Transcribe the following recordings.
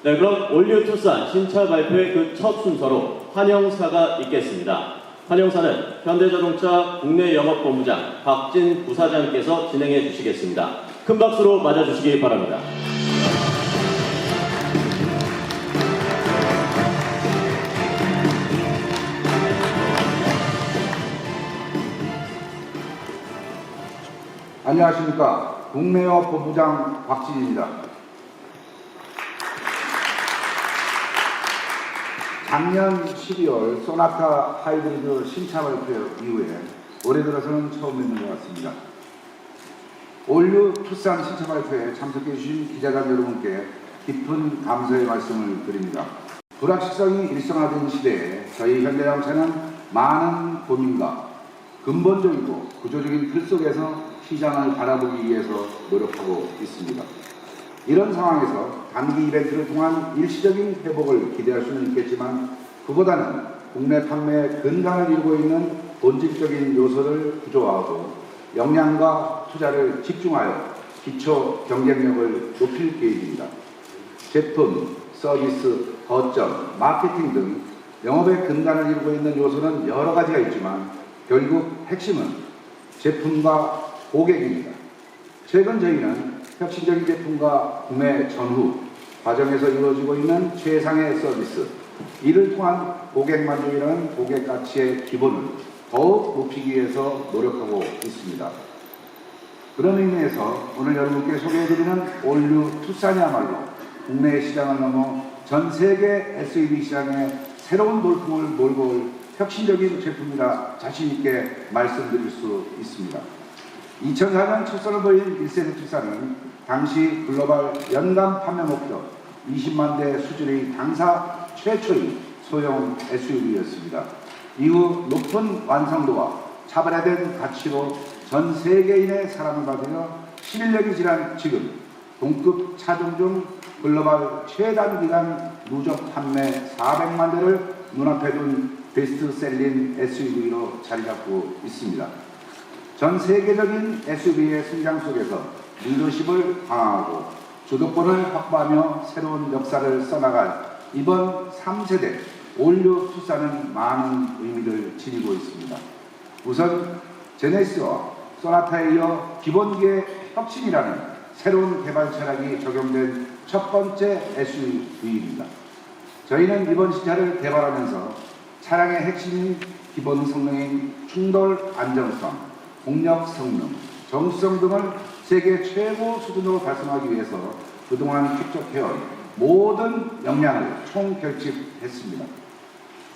네, 그럼 올류 투싼 신차 발표의 그 첫 순서로 환영사가 있겠습니다. 환영사는 현대자동차 국내 영업본부장 박진 부사장께서 진행해 주시겠습니다. 큰 박수로 맞아주시기 바랍니다. 안녕하십니까. 국내영업본부장 박진입니다. 작년 12월 소나타 하이브리드 신차 발표 이후에 올해 들어서는 처음 뵙는 것 같습니다. 올류 투싼 신차 발표에 참석해 주신 기자단 여러분께 깊은 감사의 말씀을 드립니다. 불확실성이 일상화된 시대에 저희 현대자동차는 많은 고민과 근본적이고 구조적인 틀 속에서 시장을 바라보기 위해서 노력하고 있습니다. 이런 상황에서 단기 이벤트를 통한 일시적인 회복을 기대할 수는 있겠지만 그보다는 국내 판매에 근간을 이루고 있는 본질적인 요소를 구조화하고 역량과 투자를 집중하여 기초 경쟁력을 높일 계획입니다. 제품, 서비스, 거점, 마케팅 등 영업의 근간을 이루고 있는 요소는 여러 가지가 있지만 결국 핵심은 제품과 고객입니다. 최근 저희는 혁신적인 제품과 구매 전후 과정에서 이루어지고 있는 최상의 서비스, 이를 통한 고객 만족이라는 고객 가치의 기본을 더욱 높이기 위해서 노력하고 있습니다. 그런 의미에서 오늘 여러분께 소개해드리는 올류 투싼이야말로 국내 시장을 넘어 전 세계 SUV 시장에 새로운 돌풍을 몰고 올 혁신적인 제품이라 자신있게 말씀드릴 수 있습니다. 2004년 출선을 보인 1세대 투싼은 당시 글로벌 연간 판매 목표 20만 대 수준의 당사 최초의 소형 SUV였습니다. 이후 높은 완성도와 차별화된 가치로 전 세계인의 사랑을 받으며 11년이 지난 지금 동급 차종 중 글로벌 최단기간 누적 판매 400만 대를 눈앞에 둔 베스트셀링 SUV로 자리 잡고 있습니다. 전 세계적인 SUV의 성장 속에서 리더십을 강화하고 주도권을 확보하며 새로운 역사를 써나갈 이번 3세대 올류 투싼은 많은 의미를 지니고 있습니다. 우선 제네시스와 소나타에 이어 기본기의 혁신이라는 새로운 개발 철학이 적용된 첫 번째 SUV입니다. 저희는 이번 신차를 개발하면서 차량의 핵심 기본 성능인 충돌 안정성, 공력 성능, 정수성 등을 세계 최고 수준으로 달성하기 위해서 그동안 축적해온 모든 역량을 총결집했습니다.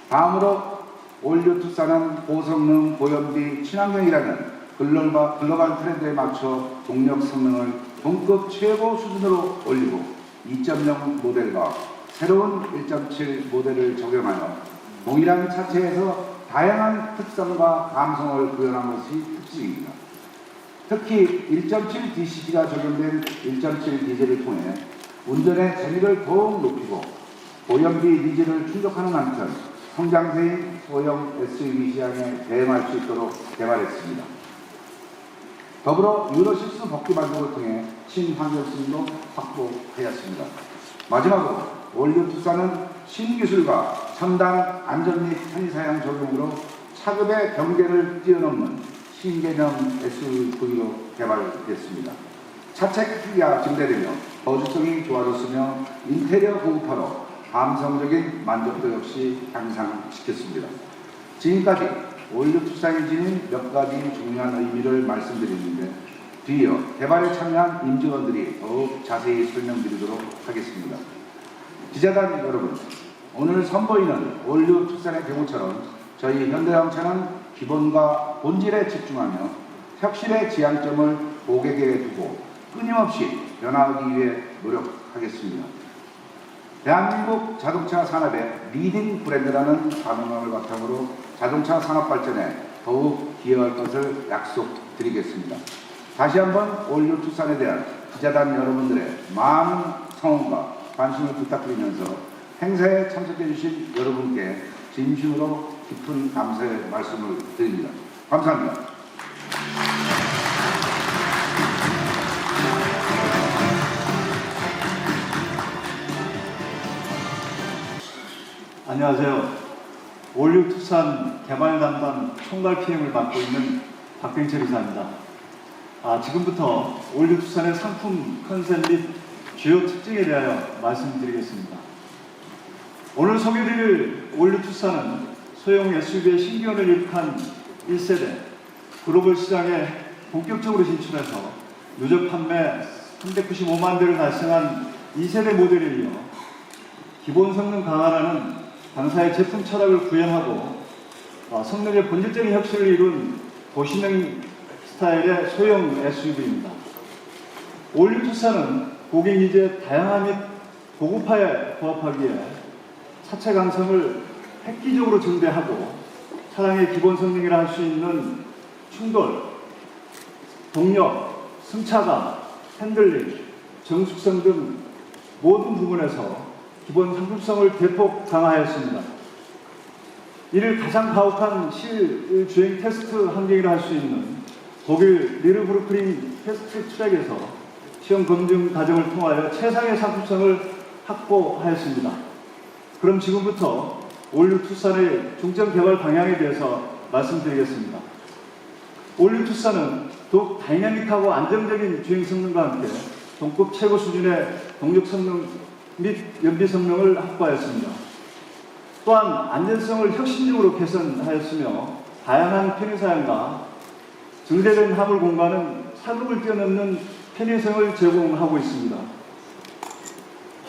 다음으로 올류 투싼은 고성능, 고연비, 친환경이라는 글로벌 트렌드에 맞춰 동력 성능을 동급 최고 수준으로 올리고 2.0 모델과 새로운 1.7 모델을 적용하여 동일한 차체에서 다양한 특성과 감성을 구현한 것이 특징입니다. 특히 1.7 DCG가 적용된 1.7 디젤을 통해 운전의 재미를 더욱 높이고 고연비 니즈를 충족하는 한편 성장세인 소형 SUV 시장에 대응할 수 있도록 개발했습니다. 더불어 유로6 법규 만족을 통해 친환경성도 확보하였습니다. 마지막으로 올류 투싼은 신기술과 첨단 안전 및 편의사양 적용으로 차급의 경계를 뛰어넘는 신개념 SUV로 개발됐습니다. 차체 크기가 증대되며 거주성이 좋아졌으며 인테리어 고급화로 감성적인 만족도 역시 향상시켰습니다. 지금까지 올류 투싼이 지닌 몇 가지 중요한 의미를 말씀드렸는데 뒤이어 개발에 참여한 임직원들이 더욱 자세히 설명드리도록 하겠습니다. 기자단 여러분, 오늘 선보이는 올류 투싼의 경우처럼 저희 현대자동차는 기본과 본질에 집중하며 혁신의 지향점을 고객에게 두고 끊임없이 변화하기 위해 노력하겠습니다. 대한민국 자동차 산업의 리딩 브랜드라는 가명함을 바탕으로 자동차 산업 발전에 더욱 기여할 것을 약속드리겠습니다. 다시 한번 올류 투싼에 대한 기자단 여러분들의 많은 성원과 관심을 부탁드리면서 행사에 참석해 주신 여러분께 진심으로 깊은 감사의 말씀을 드립니다. 감사합니다. 안녕하세요. 올류 투싼 개발 담당 총괄 PM을 맡고 있는 박병철 이사입니다. 지금부터 올류 투싼의 상품 컨셉 및 주요 특징에 대하여 말씀드리겠습니다. 오늘 소개드릴 올류 투싼은 소형 SUV의 신기원을 일으킨 1세대 글로벌 시장에 본격적으로 진출해서 누적 판매 395만 대를 달성한 2세대 모델에 이어 기본 성능 강화라는 당사의 제품 철학을 구현하고 성능의 본질적인 혁신을 이룬 도시명 스타일의 소형 SUV입니다. 올류 투싼은 고객 니즈의 다양함 및 고급화에 부합하기에 차체 강성을 획기적으로 증대하고 차량의 기본 성능이라 할 수 있는 충돌, 동력, 승차감, 핸들링, 정숙성 등 모든 부분에서 기본 상품성을 대폭 강화하였습니다. 이를 가장 가혹한 실주행 테스트 환경이라 할 수 있는 독일 니르부르크링 테스트 트랙에서 시험 검증 과정을 통하여 최상의 상품성을 확보하였습니다. 그럼 지금부터 올류 투싼의 중점 개발 방향에 대해서 말씀드리겠습니다. 올류 투싼은 더욱 다이내믹하고 안정적인 주행 성능과 함께 동급 최고 수준의 동력 성능 및 연비 성능을 확보하였습니다. 또한 안전성을 혁신적으로 개선하였으며 다양한 편의사양과 증대된 화물 공간은 사급을 뛰어넘는 편의성을 제공하고 있습니다.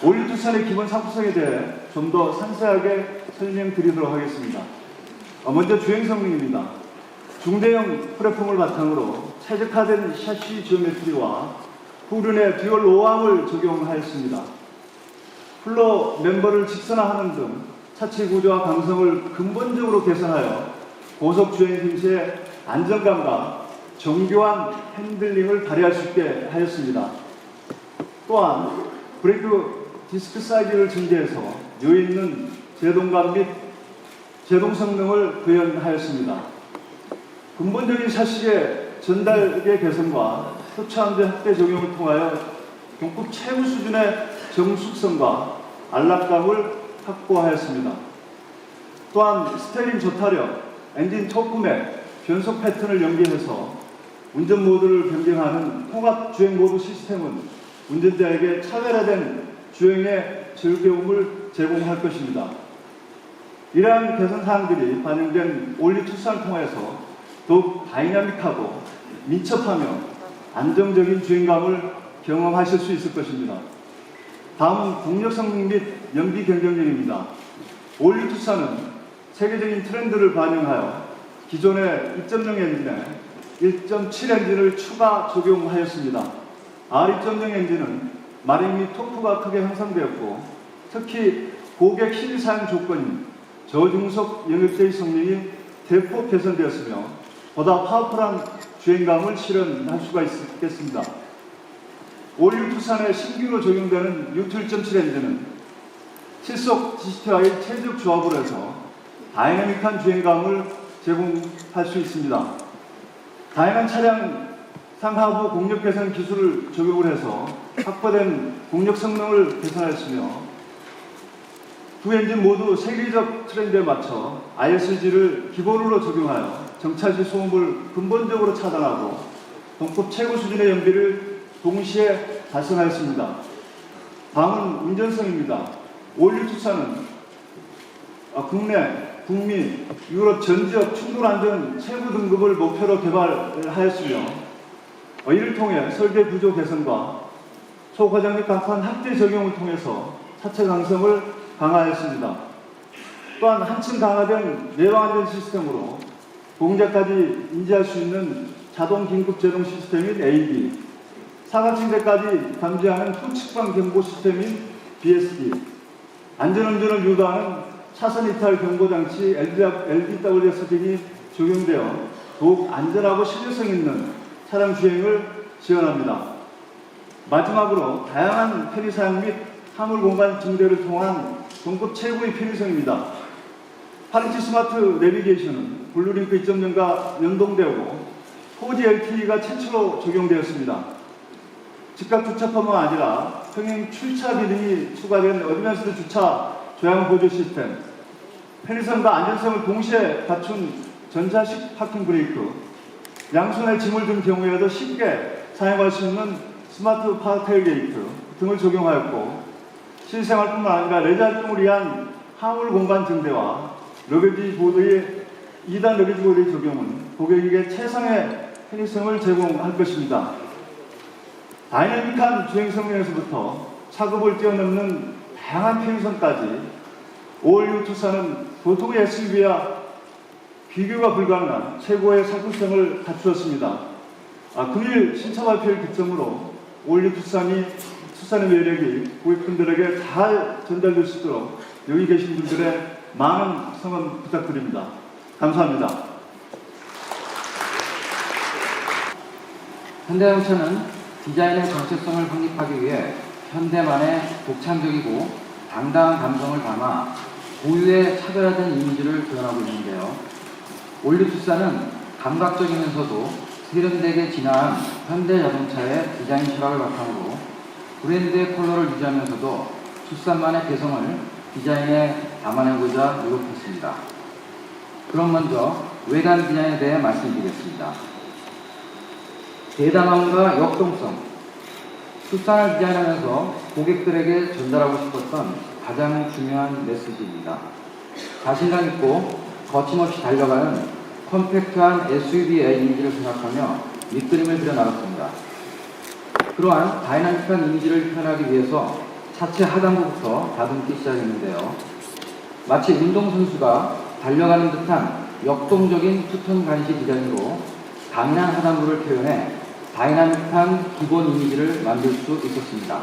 올류 투싼의 기본 상품성에 대해 좀 더 상세하게 설명드리도록 하겠습니다. 먼저 주행 성능입니다. 중대형 플랫폼을 바탕으로 최적화된 샤시 지오메트리와 후륜의 듀얼 오암을 적용하였습니다. 플로 멤버를 직선화하는 등 차체 구조와 강성을 근본적으로 개선하여 고속 주행 시의 안정감과 정교한 핸들링을 발휘할 수 있게 하였습니다. 또한 브레이크 디스크 사이즈를 증대해서 여유 있는 제동감 및 제동 성능을 구현하였습니다. 근본적인 샤시의 전달의 개선과 표차함대 확대 적용을 통하여 동급 최고 수준의 정숙성과 안락감을 확보하였습니다. 또한 스테어링 조타력, 엔진 토크맥, 변속 패턴을 연계해서 운전 모드를 변경하는 통합 주행 모드 시스템은 운전자에게 차별화된 주행의 즐거움을 제공할 것입니다. 이러한 개선 사항들이 반영된 올류 투싼을 통해서 더욱 다이나믹하고 민첩하며 안정적인 주행감을 경험하실 수 있을 것입니다. 다음은 동력 성능 및 연비 경쟁력입니다. 올류 투싼은 세계적인 트렌드를 반영하여 기존의 2.0 엔진에 1.7 엔진을 추가 적용하였습니다. R2.0 엔진은 마력 및 토크가 크게 향상되었고 특히 고객 실내 사용 조건인 저중속 영역대의 성능이 대폭 개선되었으며 보다 파워풀한 주행감을 실현할 수가 있겠습니다. 올류 투싼에 신규로 적용되는 U2 1.7 엔진은 7속 GT와의 최적 조합으로 해서 다이내믹한 주행감을 제공할 수 있습니다. 다양한 차량 상하부 공력 개선 기술을 적용을 해서 확보된 공력 성능을 개선하였으며 두 엔진 모두 세계적 트렌드에 맞춰 ISG를 기본으로 적용하여 정차시 소음을 근본적으로 차단하고 동급 최고 수준의 연비를 동시에 달성하였습니다. 다음은 운전성입니다. 올류 투싼은 국내, 북미, 유럽 전 지역 충돌 안전 최고 등급을 목표로 개발하였으며 이를 통해 설계 구조 개선과 초과장력 강판 확대 적용을 통해서 차체 강성을 강화하였습니다. 또한 한층 강화된 내방 안전 시스템으로 보행자까지 인지할 수 있는 자동 긴급 제동 시스템인 AD, 사각지대까지 감지하는 후측방 경보 시스템인 BSD, 안전운전을 유도하는 차선 이탈 경보 장치 LDWS 등이 적용되어 더욱 안전하고 신뢰성 있는 차량 주행을 지원합니다. 마지막으로 다양한 편의사양 및 화물 공간 증대를 통한 동급 최고의 편의성입니다. 파리치 스마트 내비게이션은 블루링크 2.0과 연동되고 4G LTE가 최초로 적용되었습니다. 즉각 주차뿐만 아니라 평행 출차 기능이 추가된 어드밴스드 주차 조향 보조 시스템, 편의성과 안전성을 동시에 갖춘 전자식 파킹 브레이크, 양손에 짐을 든 경우에도 쉽게 사용할 수 있는 스마트 파 테일게이트 등을 적용하였고, 실생활뿐만 아니라 레저 활동을 위한 화물 공간 증대와 러게지 보드의 2단 러게지 보드의 적용은 고객에게 최상의 편의성을 제공할 것입니다. 다이내믹한 주행 성능에서부터 차급을 뛰어넘는 다양한 편의성까지 올류 투싼은 보통의 SUV와 비교가 불가능한 최고의 상품성을 갖추었습니다. 금일 신차 발표를 기점으로 올류 투싼의 매력이 고객분들에게 잘 전달될 수 있도록 여기 계신 분들의 많은 성원 부탁드립니다. 감사합니다. 현대자동차는 디자인의 정체성을 확립하기 위해 현대만의 독창적이고 당당한 감성을 담아 고유의 차별화된 이미지를 구현하고 있는데요. 올류 투싼은 감각적이면서도 세련되게 진화한 현대자동차의 디자인 철학을 바탕으로 브랜드의 컬러를 유지하면서도 투싼만의 개성을 디자인에 담아내고자 노력했습니다. 그럼 먼저 외관 디자인에 대해 말씀드리겠습니다. 대담함과 역동성, 투싼을 디자인하면서 고객들에게 전달하고 싶었던 가장 중요한 메시지입니다. 자신감 있고 거침없이 달려가는 컴팩트한 SUV의 이미지를 생각하며 밑그림을 그려나갔습니다. 그러한 다이나믹한 이미지를 표현하기 위해서 차체 하단부부터 다듬기 시작했는데요. 마치 운동선수가 달려가는 듯한 역동적인 투톤 간시 디자인으로 강인한 하단부를 표현해 다이나믹한 기본 이미지를 만들 수 있었습니다.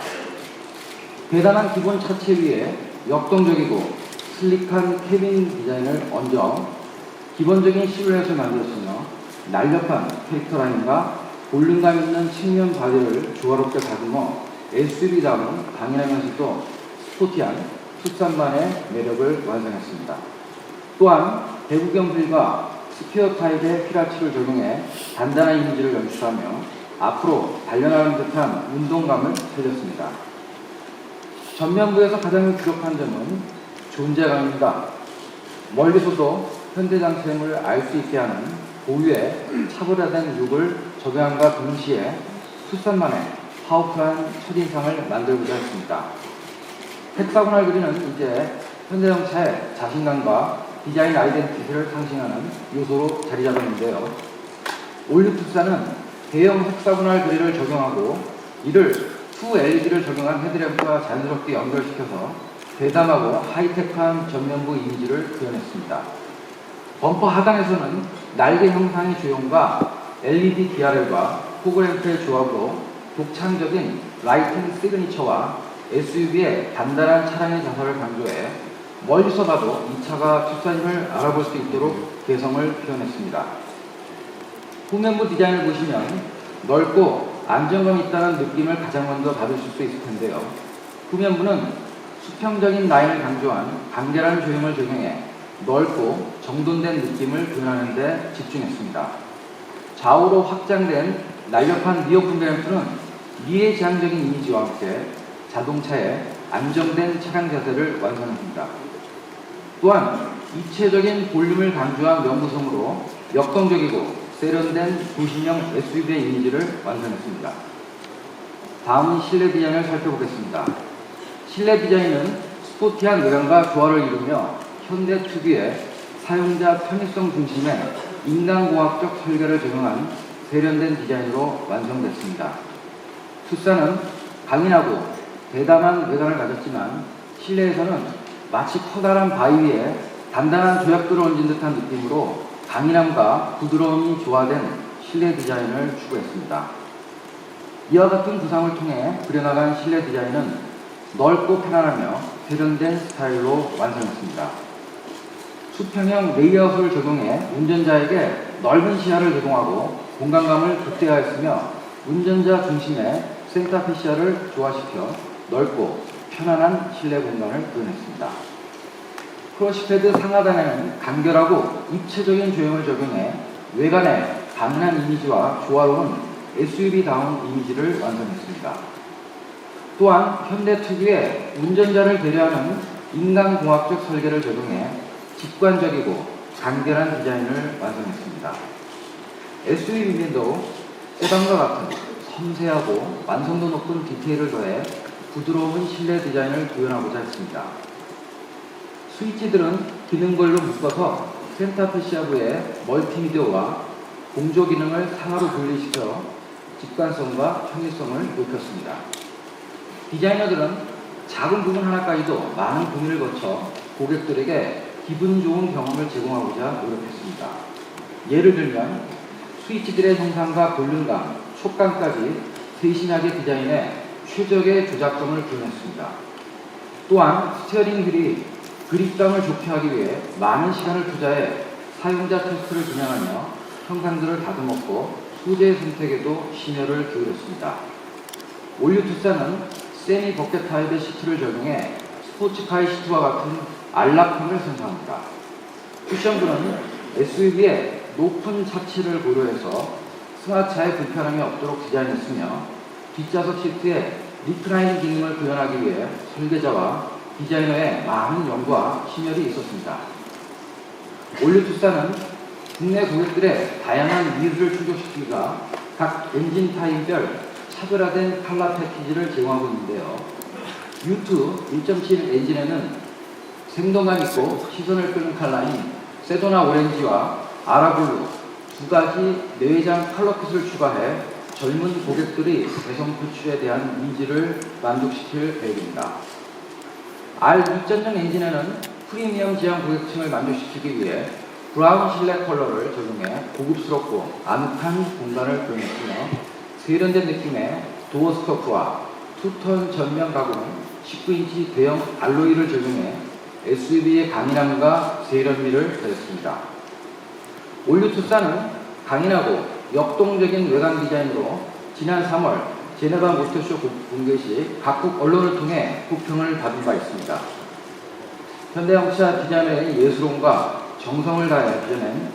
대단한 기본 차체 위에 역동적이고 슬릭한 캐빈 디자인을 얹어 기본적인 실루엣을 만들었으며 날렵한 캐릭터 라인과 볼륨감 있는 측면 바디를 조화롭게 다듬어 SUV다운 강인하면서도 스포티한 투싼만의 매력을 완성했습니다. 또한 대구경 휠과 스퀘어 타입의 휠아치를 적용해 단단한 이미지를 연출하며 앞으로 달려나가는 듯한 운동감을 살렸습니다. 전면부에서 가장 부족한 점은 존재감입니다. 멀리서도 현대장점을 알 수 있게 하는 고유의 차별화된 룩을 적용함과 동시에 투싼만의 파워풀한 첫인상을 만들고자 했습니다. 헥사고널 그릴은 이제 현대자동차의 자신감과 디자인 아이덴티티를 상징하는 요소로 자리 잡았는데요. 올류 투싼은 대형 헥사고널 그릴을 적용하고 이를 2LED를 적용한 헤드램프와 자연스럽게 연결시켜서 대담하고 하이테크한 전면부 이미지를 구현했습니다. 범퍼 하단에서는 날개 형상의 조형과 LED DRL과 포그램프의 조합으로 독창적인 라이팅 시그니처와 SUV의 단단한 차량의 자세를 강조해 멀리서 봐도 이 차가 투싼임을 알아볼 수 있도록 개성을 표현했습니다. 후면부 디자인을 보시면 넓고 안정감 있다는 느낌을 가장 먼저 받으실 수 있을 텐데요. 후면부는 수평적인 라인을 강조한 간결한 조형을 적용해 넓고 정돈된 느낌을 표현하는 데 집중했습니다. 좌우로 확장된 날렵한 리어 폼램프는 미래지향적인 이미지와 함께 자동차의 안정된 차량 자세를 완성합니다. 또한 입체적인 볼륨을 강조한 면구성으로 역동적이고 세련된 도심형 SUV의 이미지를 완성했습니다. 다음은 실내 디자인을 살펴보겠습니다. 실내 디자인은 스포티한 외관과 조화를 이루며 현대 특유의 사용자 편의성 중심의 인간공학적 설계를 적용한 세련된 디자인으로 완성됐습니다. 투싼은 강인하고 대담한 외관을 가졌지만 실내에서는 마치 커다란 바위 위에 단단한 조약돌을 얹은 듯한 느낌으로 강인함과 부드러움이 조화된 실내 디자인을 추구했습니다. 이와 같은 구상을 통해 그려나간 실내 디자인은 넓고 편안하며 세련된 스타일로 완성했습니다. 수평형 레이아웃을 적용해 운전자에게 넓은 시야를 제공하고 공간감을 극대화했으며 운전자 중심의 센터피시아를 조화시켜 넓고 편안한 실내 공간을 구현했습니다. 크러쉬패드 상하단에는 간결하고 입체적인 조형을 적용해 외관에 강인한 이미지와 조화로운 SUV다운 이미지를 완성했습니다. 또한 현대 특유의 운전자를 배려하는 인간공학적 설계를 적용해 직관적이고 간결한 디자인을 완성했습니다. SUV인데도 세단과 같은 섬세하고 완성도 높은 디테일을 더해 부드러운 실내 디자인을 구현하고자 했습니다. 스위치들은 기능별로 묶어서 센터페시아부의 멀티미디어와 공조 기능을 상하로 분리시켜 직관성과 편의성을 높였습니다. 디자이너들은 작은 부분 하나까지도 많은 고민을 거쳐 고객들에게 기분 좋은 경험을 제공하고자 노력했습니다. 예를 들면 스위치들의 형상과 볼륨감, 촉감까지 세심하게 디자인해 최적의 조작점을 구현했습니다. 또한 스티어링 휠이 그립감을 좋게 하기 위해 많은 시간을 투자해 사용자 테스트를 진행하며 형상들을 다듬었고 소재 선택에도 심혈을 기울였습니다. 올류 투싼은 세미 버켓 타입의 시트를 적용해 스포츠카의 시트와 같은 안락함을 선사합니다. 쿠션부는 SUV의 높은 차체를 고려해서 승하차에 불편함이 없도록 디자인했으며 뒷좌석 시트에 리클라이닝 기능을 구현하기 위해 설계자와 디자이너의 많은 연구와 심혈이 있었습니다. 올류 투싼은 국내 고객들의 다양한 니즈를 충족시키기가 각 엔진 타입별 차별화된 컬러 패키지를 제공하고 있는데요. U2 1.7 엔진에는 생동감 있고 시선을 끄는 컬러인 세도나 오렌지와 아라블루 두 가지 내외장 컬러킷을 추가해 젊은 고객들의 개성 표출에 대한 니즈를 만족시킬 계획입니다. R2.0 엔진에는 프리미엄 지향 고객층을 만족시키기 위해 브라운 실내 컬러를 적용해 고급스럽고 아늑한 공간을 표현했으며 세련된 느낌의 도어 스커프와 투톤 전면 가구는 19인치 대형 알로이를 적용해 SUV의 강인함과 세련미를 더했습니다. 올류 투싼은 강인하고 역동적인 외관 디자인으로 지난 3월 제네바 모터쇼 공개 시 각국 언론을 통해 호평을 받은 바 있습니다. 현대형차 디자이너의 예술혼과 정성을 다해 빚어낸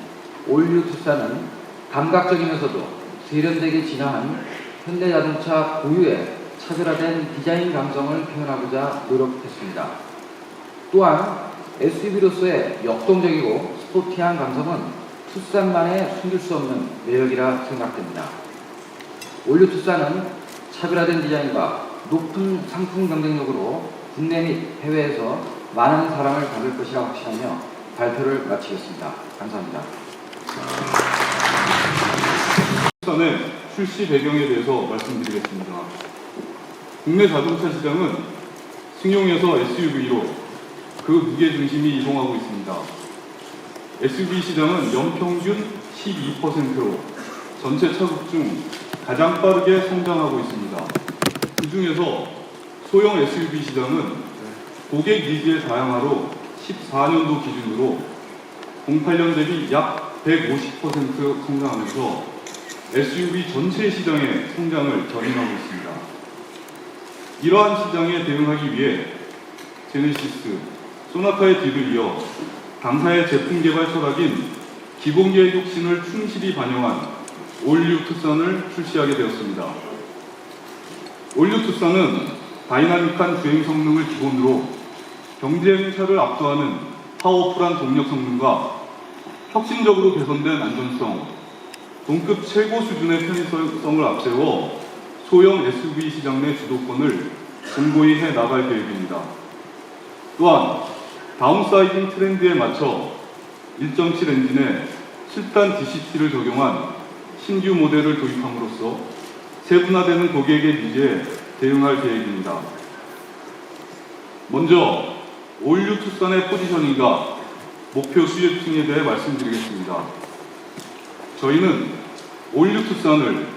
올류 투싼은 감각적이면서도 세련되게 진화한 현대자동차 고유의 차별화된 디자인 감성을 표현하고자 노력했습니다. 또한 SUV로서의 역동적이고 스포티한 감성은 투싼만의 숨길 수 없는 매력이라 생각됩니다. 올류 투싼은 차별화된 디자인과 높은 상품 경쟁력으로 국내 및 해외에서 많은 사랑을 받을 것이라 확신하며 발표를 마치겠습니다. 감사합니다. 투싼의 출시 배경에 대해서 말씀드리겠습니다. 국내 자동차 시장은 승용에서 SUV로 그 무게 중심이 이동하고 있습니다. SUV 시장은 연평균 12%로 전체 차국 중 가장 빠르게 성장하고 있습니다. 그 중에서 소형 SUV 시장은 고객 니즈의 다양화로 14년도 기준으로 08년 대비 약 150% 성장하면서 SUV 전체 시장의 성장을 견인하고 있습니다. 이러한 시장에 대응하기 위해 제네시스, 소나타의 뒤를 이어 당사의 제품 개발 철학인 기본계의 혁신을 충실히 반영한 올류 투싼을 출시하게 되었습니다. 올류 투싼은 다이나믹한 주행 성능을 기본으로 경쟁차를 압도하는 파워풀한 동력 성능과 혁신적으로 개선된 안전성, 동급 최고 수준의 편의성을 앞세워 소형 SUV 시장 내 주도권을 공고히 해 나갈 계획입니다. 또한 다운사이징 트렌드에 맞춰 1.7 엔진에 7단 DCT를 적용한 신규 모델을 도입함으로써 세분화되는 고객의 니즈에 대응할 계획입니다. 먼저 올류 투싼의 포지셔닝과 목표 수요층에 대해 말씀드리겠습니다. 저희는 올류 투싼을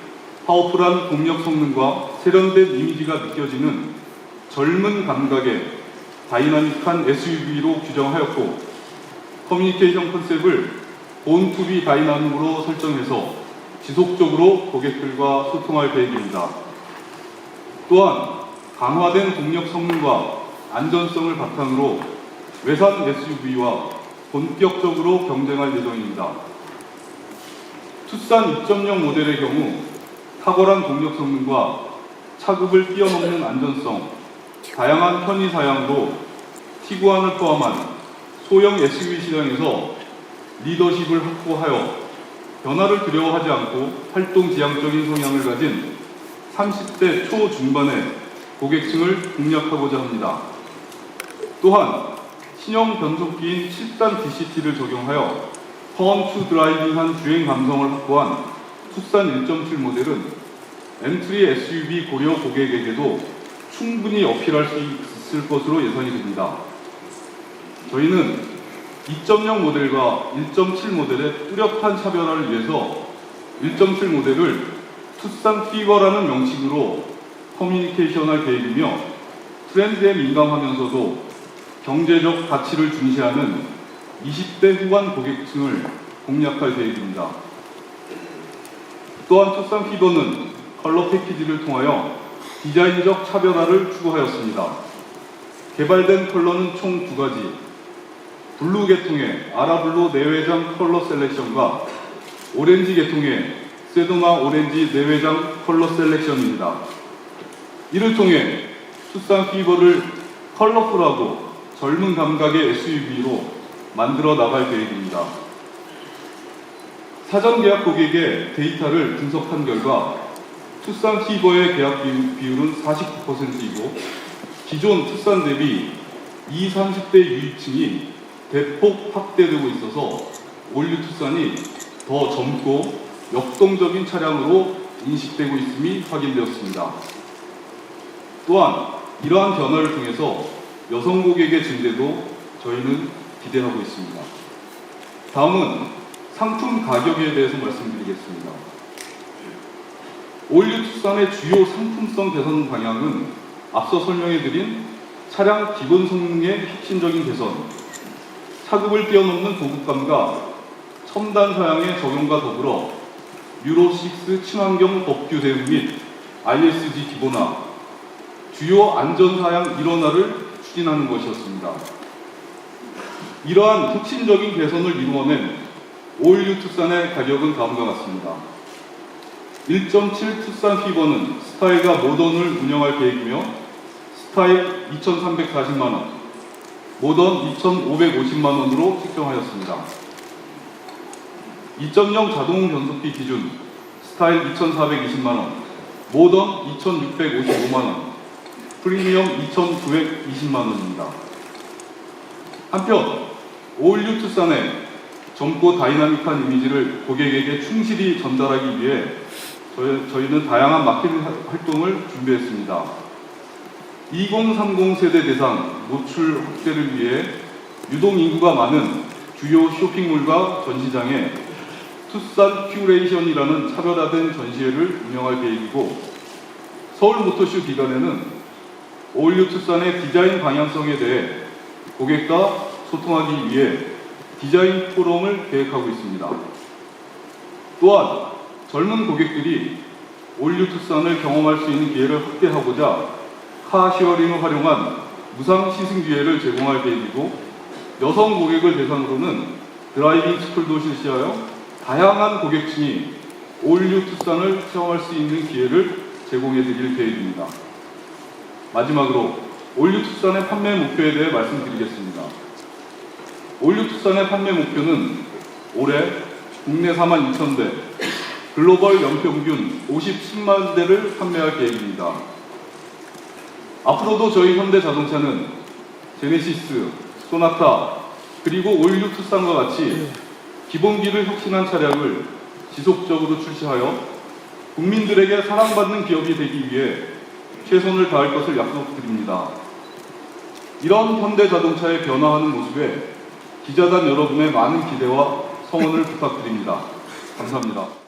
파워풀한 동력 성능과 세련된 이미지가 느껴지는 젊은 감각의 다이나믹한 SUV로 규정하였고 커뮤니케이션 컨셉을 본 투비 다이나믹으로 설정해서 지속적으로 고객들과 소통할 계획입니다. 또한 강화된 동력 성능과 안전성을 바탕으로 외산 SUV와 본격적으로 경쟁할 예정입니다. 투싼 2.0 모델의 경우 탁월한 동력 성능과 차급을 뛰어넘는 안전성, 다양한 편의 사양으로 티구안을 포함한 소형 SUV 시장에서 리더십을 확보하여 변화를 두려워하지 않고 활동지향적인 성향을 가진 30대 초중반의 고객층을 공략하고자 합니다. 또한 신형 변속기인 7단 DCT를 적용하여 턴-투-드라이빙한 주행 감성을 확보한 투싼 1.7 모델은 엔트리 SUV 고려 고객에게도 충분히 어필할 수 있을 것으로 예상이 됩니다. 저희는 2.0 모델과 1.7 모델의 뚜렷한 차별화를 위해서 1.7 모델을 투싼 피버라는 명칭으로 커뮤니케이션할 계획이며 트렌드에 민감하면서도 경제적 가치를 중시하는 20대 후반 고객층을 공략할 계획입니다. 또한 투싼 피버는 컬러 패키지를 통하여 디자인적 차별화를 추구하였습니다. 개발된 컬러는 총 2가지, 블루 계통의 아라블루 내외장 컬러 셀렉션과 오렌지 계통의 세도나 오렌지 내외장 컬러 셀렉션입니다. 이를 통해 투싼 피버를 컬러풀하고 젊은 감각의 SUV로 만들어 나갈 계획입니다. 사전 계약 고객의 데이터를 분석한 결과 투싼 피버의 계약 비율은 49%이고 기존 투싼 대비 20, 30대 유입층이 대폭 확대되고 있어서 올류 투싼이 더 젊고 역동적인 차량으로 인식되고 있음이 확인되었습니다. 또한 이러한 변화를 통해서 여성 고객의 증대도 저희는 기대하고 있습니다. 다음은 상품 가격에 대해서 말씀드리겠습니다. 올류 투싼의 주요 상품성 개선 방향은 앞서 설명해드린 차량 기본 성능의 혁신적인 개선, 차급을 뛰어넘는 고급감과 첨단 사양의 적용과 더불어 유로6 친환경 법규 대응 및 ISG 기본화, 주요 안전사양 일원화를 추진하는 것이었습니다. 이러한 혁신적인 개선을 이루어낸 올류 투싼의 가격은 다음과 같습니다. 1.7 투싼 피버는 스타일과 모던을 운영할 계획이며 스타일 2,340만원, 모던 2,550만원으로 책정하였습니다. 2.0 자동 변속기 기준 스타일 2,420만원, 모던 2,655만원, 프리미엄 2,920만원입니다. 한편 올류 투싼의 젊고 다이나믹한 이미지를 고객에게 충실히 전달하기 위해 저희는 다양한 마케팅 활동을 준비했습니다. 2030 세대 대상 노출 확대를 위해 유동 인구가 많은 주요 쇼핑몰과 전시장에 투싼 큐레이션이라는 차별화된 전시회를 운영할 계획이고, 서울모터쇼 기간에는 올류 투싼의 디자인 방향성에 대해 고객과 소통하기 위해 디자인 포럼을 계획하고 있습니다. 또한 젊은 고객들이 올류 투싼을 경험할 수 있는 기회를 확대하고자 카시어링을 활용한 무상 시승 기회를 제공할 계획이고, 여성 고객을 대상으로는 드라이빙 스쿨도 실시하여 다양한 고객층이 올류 투싼을 체험할 수 있는 기회를 제공해 드릴 계획입니다. 마지막으로 올류 투싼의 판매 목표에 대해 말씀드리겠습니다. 올류 투싼의 판매 목표는 올해 국내 42,000대, 글로벌 연평균 57만 대를 판매할 계획입니다. 앞으로도 저희 현대자동차는 제네시스, 소나타, 그리고 올류 투싼과 같이 기본기를 혁신한 차량을 지속적으로 출시하여 국민들에게 사랑받는 기업이 되기 위해 최선을 다할 것을 약속드립니다. 이런 현대자동차의 변화하는 모습에 기자단 여러분의 많은 기대와 성원을 부탁드립니다. 감사합니다.